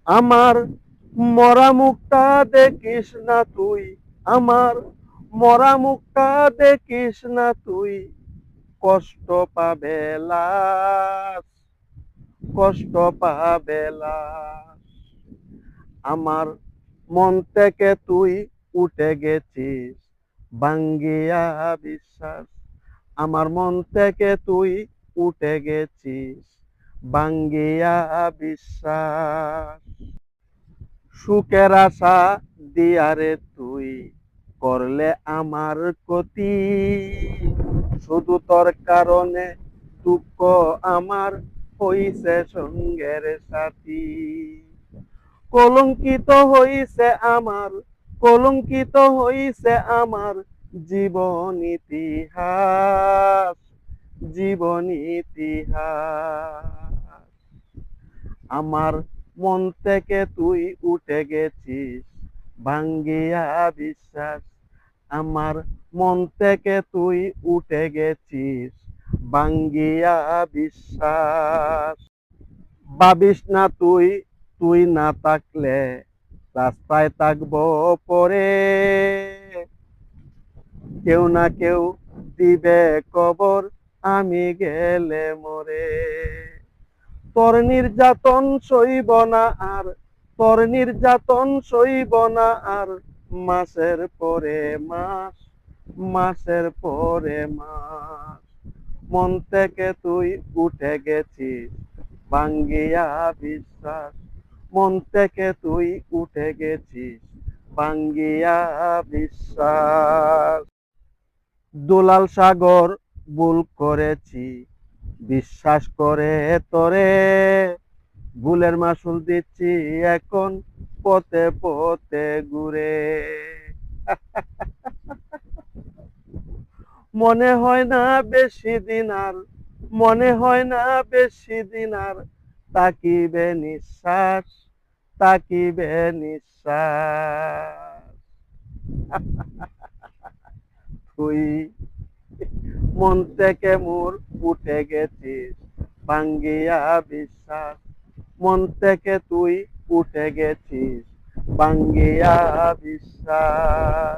আমার মরা মুখটা দেখিস না তুই, আমার মরা মুখটা দেখিস না তুই, কষ্ট পাবে লাশ, কষ্ট পাবে লাশ। আমার মন থেকে তুই উঠে গেছিস ভাঙ্গিয়া বিশ্বাস, আমার মন থেকে তুই উঠে গেছিস ভাঙ্গিয়া বিশ্বাস। সুখের আশা দিয়ারে তুই করলে আমার ক্ষতি, শুধু তোর কারণে দুঃখ আমার হইছে সঙ্গের সাথী। কলঙ্কিত হইছে আমার, কলঙ্কিত হইছে আমার জীবন ইতিহাস, জীবন ইতিহাস। আমার মন থেকে তুই উঠে গেছিস ভাঙ্গিয়া বিশ্বাস, আমার মন থেকে তুই উঠে গেছিস ভাঙ্গিয়া বিশ্বাস। ভাবিস না তুই, তুই না থাকলে রাস্তায় থাকবো পরে, কেউ না কেউ দিবে কবর আমি গেলে মরে। তোর নির্যাতন সইব না আর, তোর নির্যাতন সইব না আর, মাসের পরে মাস, মাসের পরে মাস। মন থেকে তুই উঠে গেছিস ভাঙ্গিয়া বিশ্বাস, মন থেকে তুই উঠে গেছিস ভাঙ্গিয়া বিশ্বাস। দুলাল সাগর ভুল করেছি বিশ্বাস করে তোরে, ভুলের মাসুল দিচ্ছি এখন পথে পথে ঘুরে। মনে হয় না বেশি দিন আর, মনে হয় না বেশি দিন আর, তাকিবে নিঃশ্বাস, তাকিবে নিঃশ্বাস। তুই মন থেকে মোর উঠে গেছিস ভাঙ্গিয়া বিশ্বাস, মন থেকে তুই উঠে গেছিস ভাঙ্গিয়া বিশ্বাস।